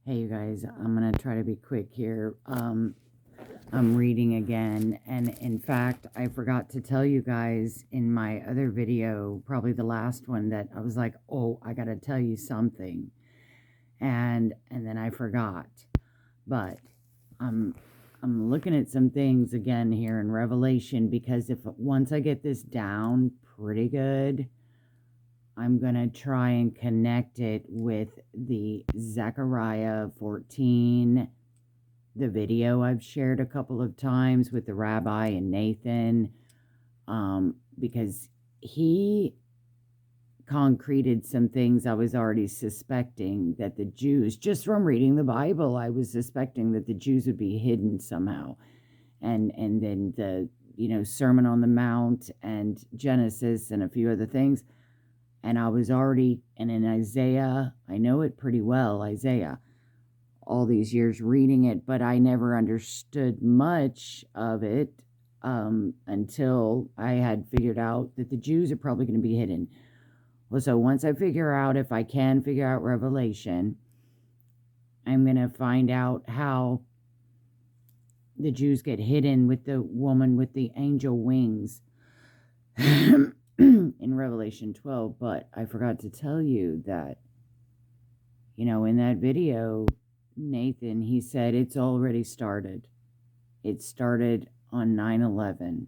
Hey, you guys, I'm going to try to be quick here. I'm reading again, and in fact, I forgot to tell you guys in my other video, probably the last one, that I was like, oh, I got to tell you something. And then I forgot. But I'm looking at some things again here in Revelation, because if once I get this down pretty good, I'm going to try and connect it with the Zechariah 14, the video I've shared a couple of times with the rabbi and Nathan, because he concreted some things I was already suspecting, that the Jews, just from reading the Bible, I was suspecting that the Jews would be hidden somehow. And then the, Sermon on the Mount and Genesis and a few other things. And I was already, and in Isaiah, I know it pretty well, Isaiah, all these years reading it, but I never understood much of it until I had figured out that the Jews are probably going to be hidden. Well, so once I figure out, if I can figure out Revelation, I'm going to find out how the Jews get hidden with the woman with the angel wings in Revelation 12. But I forgot to tell you that, in that video, Nathan, he said it's already started. It started on 9/11.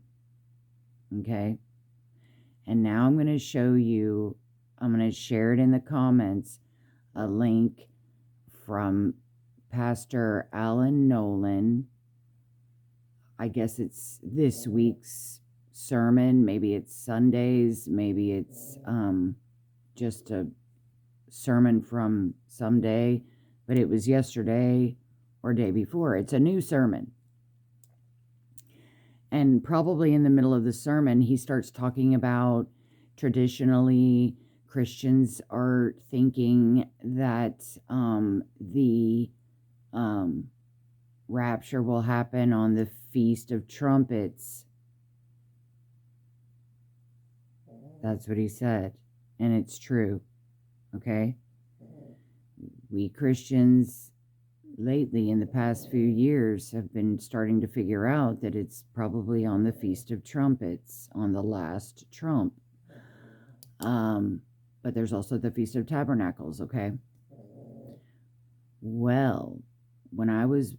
Okay? And now I'm going to show you, I'm going to share it in the comments, a link from Pastor Alan Nolan. I guess it's this week's sermon. Maybe it's Sundays. Maybe it's just a sermon from someday. But it was yesterday or day before. It's a new sermon. And probably in the middle of the sermon, he starts talking about traditionally Christians are thinking that the rapture will happen on the Feast of Trumpets. That's what he said. And it's true. Okay? We Christians lately, in the past few years, have been starting to figure out that it's probably on the Feast of Trumpets, on the last trump. But there's also the Feast of Tabernacles, okay? Well, when I was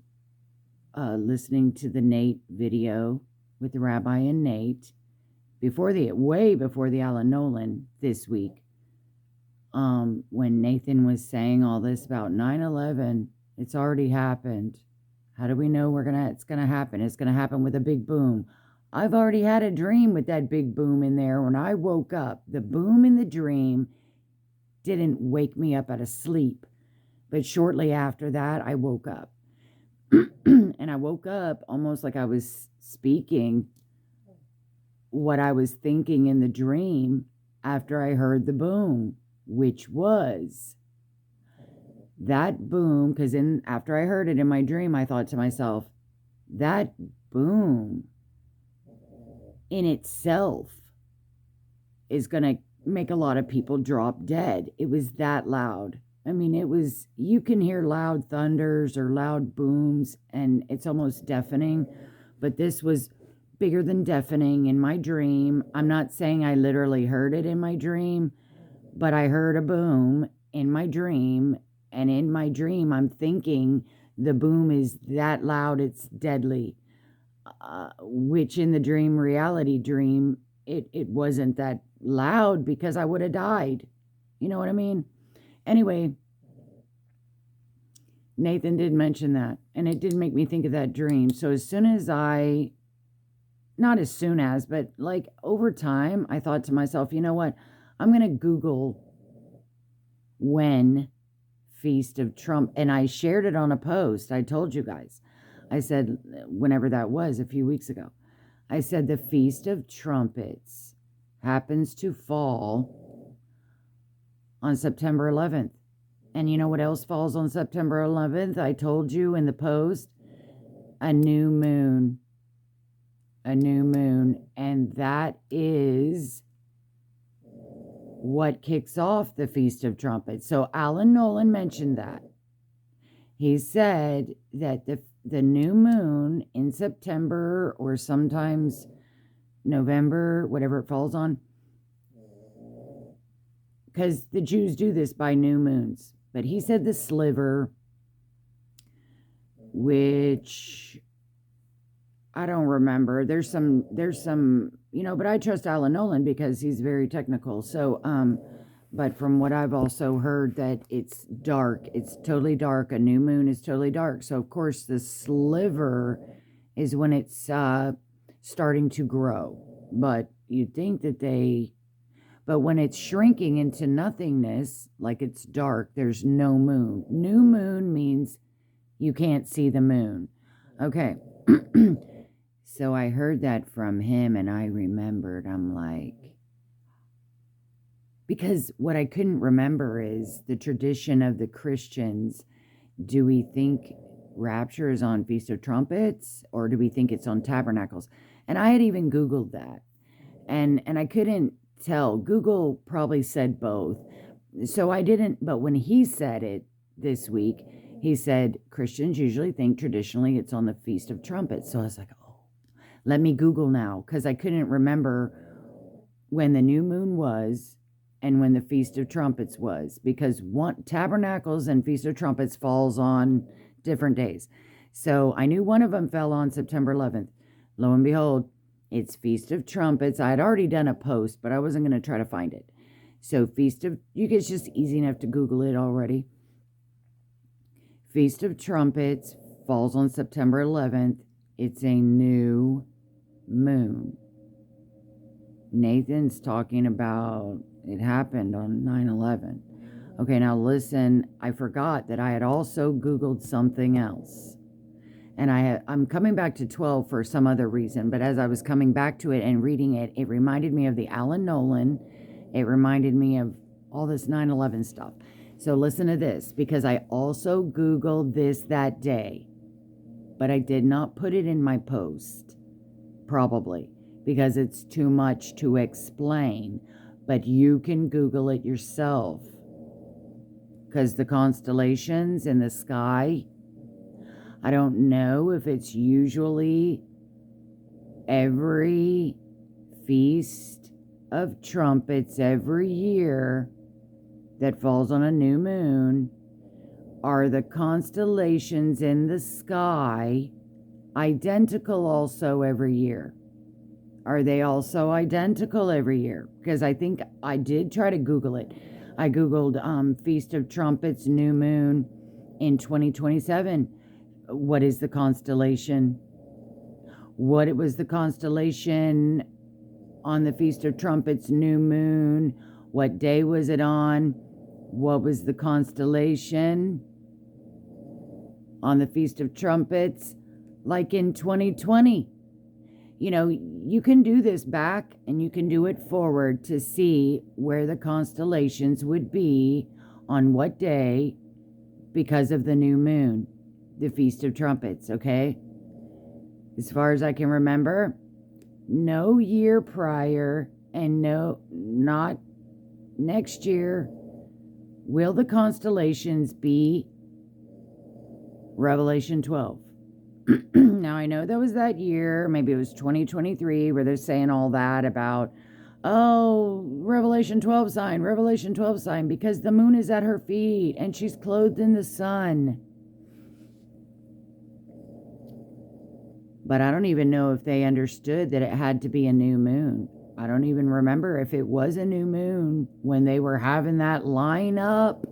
listening to the Nate video with the rabbi and Nate, way before the Alan Nolan this week, when Nathan was saying all this about 9/11, it's already happened. How do we know it's going to happen? It's going to happen with a big boom. I've already had a dream with that big boom in there. When I woke up, the boom in the dream didn't wake me up out of sleep. But shortly after that, I woke up. And I woke up almost like I was speaking what I was thinking in the dream after I heard the boom, which was that boom, because after I heard it in my dream, I thought to myself, that boom in itself is going to make a lot of people drop dead. It was that loud. I mean, you can hear loud thunders or loud booms, and it's almost deafening, but this was bigger than deafening in my dream. I'm not saying I literally heard it in my dream, but I heard a boom in my dream, and in my dream, I'm thinking the boom is that loud, it's deadly, which in the reality dream, it wasn't that loud, because I would have died. You know what I mean? Anyway, Nathan did mention that, and it did make me think of that dream. So as soon as not as soon as, but like over time, I thought to myself, you know what? I'm going to Google when Feast of Trump, and I shared it on a post. I told you guys. I said, whenever that was, a few weeks ago, I said the Feast of Trumpets happens to fall on September 11th. And you know what else falls on September 11th? I told you in the post, a new moon. A new moon. And that is what kicks off the Feast of Trumpets. So Alan Nolan mentioned that. He said that the new moon in September or sometimes November, whatever it falls on, because the Jews do this by new moons. But he said the sliver, which I don't remember. There's some, but I trust Alan Nolan because he's very technical. So, but from what I've also heard that it's dark, it's totally dark. A new moon is totally dark. So of course the sliver is when it's starting to grow. But you'd think that but when it's shrinking into nothingness, like it's dark, there's no moon. New moon means you can't see the moon. Okay. So I heard that from him and I remembered, I'm like, because what I couldn't remember is the tradition of the Christians. Do we think rapture is on Feast of Trumpets or do we think it's on Tabernacles? And I had even Googled that and I couldn't tell. Google probably said both. So I didn't, but when he said it this week, he said Christians usually think traditionally it's on the Feast of Trumpets. So I was like, oh, let me Google now, because I couldn't remember when the new moon was and when the Feast of Trumpets was, because Tabernacles and Feast of Trumpets falls on different days. So I knew one of them fell on September 11th. Lo and behold, it's Feast of Trumpets. I had already done a post, but I wasn't going to try to find it. So it's just easy enough to Google it already. Feast of Trumpets falls on September 11th. It's a new moon. Nathan's talking about it happened on 9/11. Okay, now listen, I forgot that I had also Googled something else. And I'm coming back to 12 for some other reason, but as I was coming back to it and reading it, it reminded me of the Alan Nolan. It reminded me of all this 9/11 stuff. So listen to this, because I also Googled this that day, but I did not put it in my post, probably, because it's too much to explain. But you can Google it yourself, because the constellations in the sky, I don't know if it's usually every Feast of Trumpets every year that falls on a new moon. Are the constellations in the sky identical also every year? Are they also identical every year? Because I think I did try to Google it. I Googled Feast of Trumpets, new moon in 2027. What is the constellation? What was the constellation on the Feast of Trumpets, new moon? What day was it on? What was the constellation on the Feast of Trumpets, like in 2020? You can do this back and you can do it forward to see where the constellations would be on what day because of the new moon, the Feast of Trumpets, okay? As far as I can remember, no year prior and not next year will the constellations be Revelation 12. Now, I know that was that year, maybe it was 2023, where they're saying all that about, oh, Revelation 12 sign, because the moon is at her feet and she's clothed in the sun. But I don't even know if they understood that it had to be a new moon. I don't even remember if it was a new moon when they were having that lineup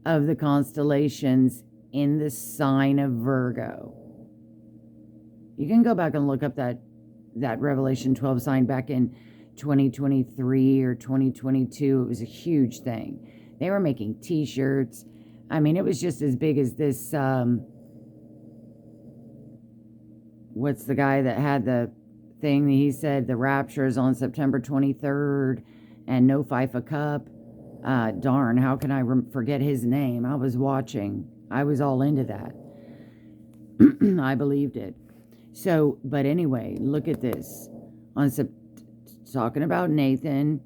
of the constellations in the sign of Virgo. You can go back and look up that Revelation 12 sign back in 2023 or 2022. It was a huge thing. They were making t-shirts. I mean, it was just as big as this, what's the guy that had the thing? He said the rapture is on September 23rd and no FIFA Cup. Darn, how can I forget his name? I was watching. I was all into that. I believed it. So, but anyway, look at this. Talking about Nathan,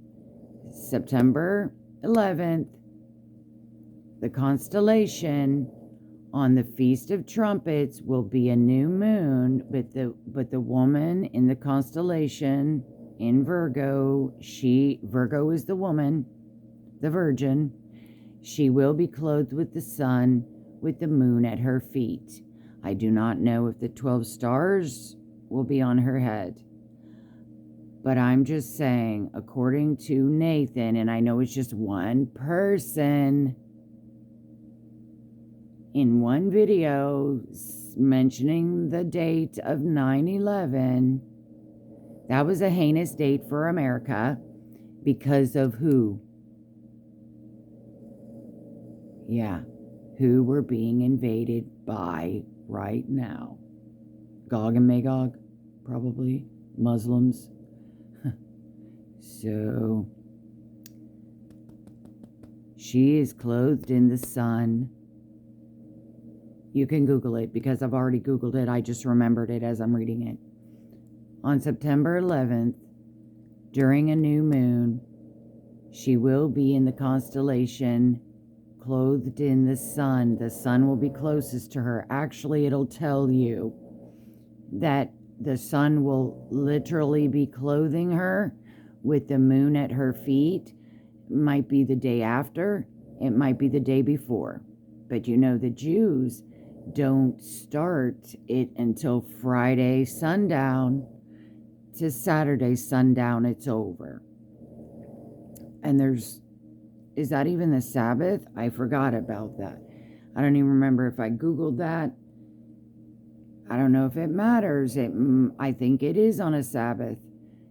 September 11th, the constellation On the Feast of Trumpets will be a new moon, but the woman in the constellation in Virgo, Virgo is the woman, the virgin. She will be clothed with the sun, with the moon at her feet. I do not know if the 12 stars will be on her head. But I'm just saying, according to Nathan, and I know it's just one person, in one video mentioning the date of 9/11, that was a heinous date for America because of who? Yeah, who we're being invaded by right now. Gog and Magog, probably. Muslims. So, she is clothed in the sun. You can Google it because I've already Googled it. I just remembered it as I'm reading it. On September 11th, during a new moon, she will be in the constellation clothed in the sun. The sun will be closest to her. Actually, it'll tell you that the sun will literally be clothing her with the moon at her feet. It might be the day after. It might be the day before. But you know, the Jews don't start it until Friday sundown to Saturday sundown. It's over. And is that even the Sabbath? I forgot about that. I don't even remember if I Googled that. I don't know if it matters. I think it is on a Sabbath.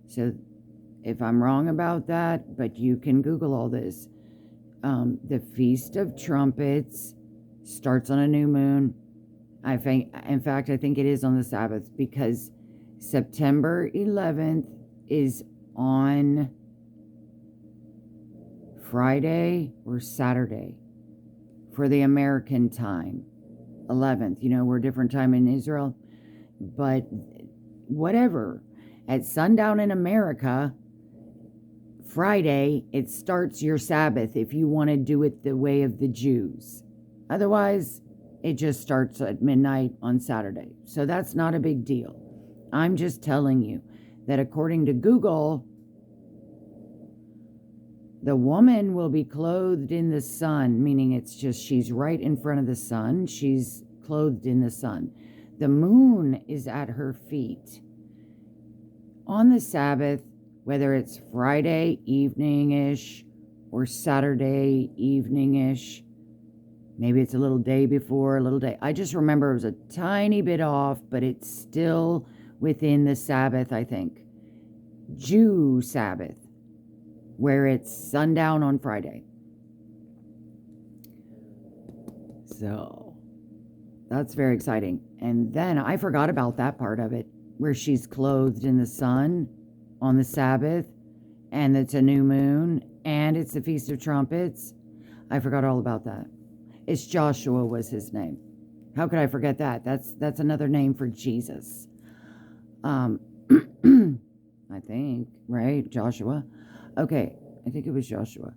So if I'm wrong about that, but you can Google all this. The Feast of Trumpets starts on a new moon. In fact, I think it is on the Sabbath because September 11th is on Friday or Saturday for the American time. 11th, we're different time in Israel, but whatever. At sundown in America, Friday, it starts your Sabbath if you want to do it the way of the Jews. Otherwise, it just starts at midnight on Saturday. So that's not a big deal. I'm just telling you that according to Google, the woman will be clothed in the sun, meaning it's just she's right in front of the sun. She's clothed in the sun. The moon is at her feet. On the Sabbath, whether it's Friday evening-ish or Saturday evening-ish, maybe it's a little day before, a little day. I just remember it was a tiny bit off, but it's still within the Sabbath, I think. Jew Sabbath, where it's sundown on Friday. So that's very exciting. And then I forgot about that part of it, where she's clothed in the sun on the Sabbath, and it's a new moon, and it's the Feast of Trumpets. I forgot all about that. It's Joshua was his name. How could I forget that? That's another name for Jesus. I think, right? Joshua. Okay, I think it was Joshua.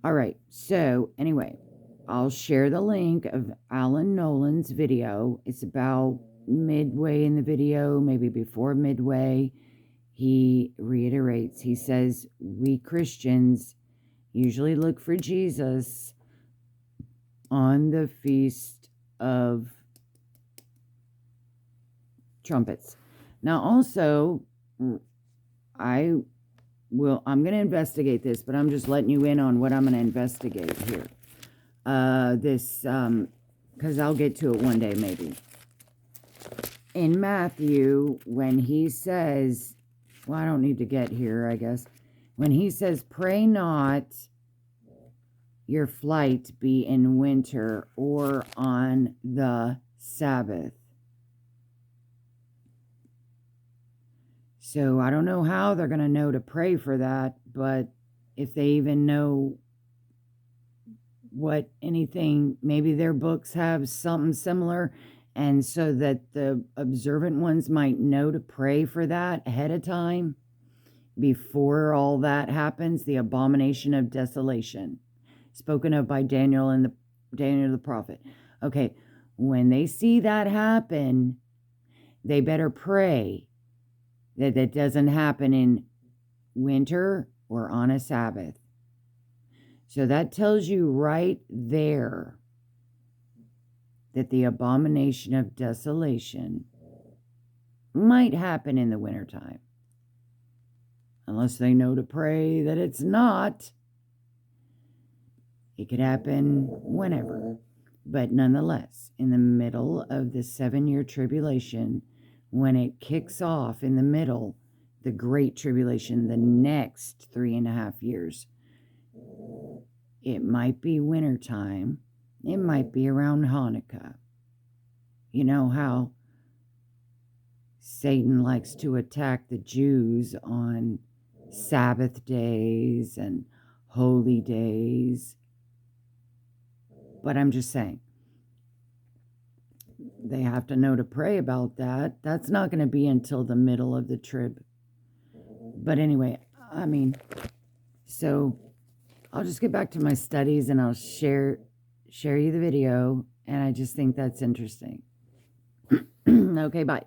All right, so anyway, I'll share the link of Alan Nolan's video. It's about midway in the video, maybe before midway. He reiterates, he says, we Christians usually look for Jesus on the Feast of Trumpets. Now, also, I'm going to investigate this, but I'm just letting you in on what I'm going to investigate here. Because I'll get to it one day, maybe. In Matthew, when he says, well, I don't need to get here, I guess. When he says, pray not your flight be in winter or on the Sabbath. So I don't know how they're going to know to pray for that, but if they even know what anything, maybe their books have something similar, and so that the observant ones might know to pray for that ahead of time before all that happens, the abomination of desolation, spoken of by Daniel the prophet. Okay, when they see that happen, they better pray that that doesn't happen in winter or on a Sabbath. So that tells you right there that the abomination of desolation might happen in the wintertime. Unless they know to pray that it's not. It could happen whenever. But nonetheless, in the middle of the 7-year tribulation, when it kicks off in the middle, the Great Tribulation, the next 3.5 years, it might be wintertime. It might be around Hanukkah. You know how Satan likes to attack the Jews on Sabbath days and holy days. But I'm just saying, they have to know to pray about that. That's not going to be until the middle of the trib. But anyway, I mean, so I'll just get back to my studies and I'll share you the video. And I just think that's interesting. Okay, bye.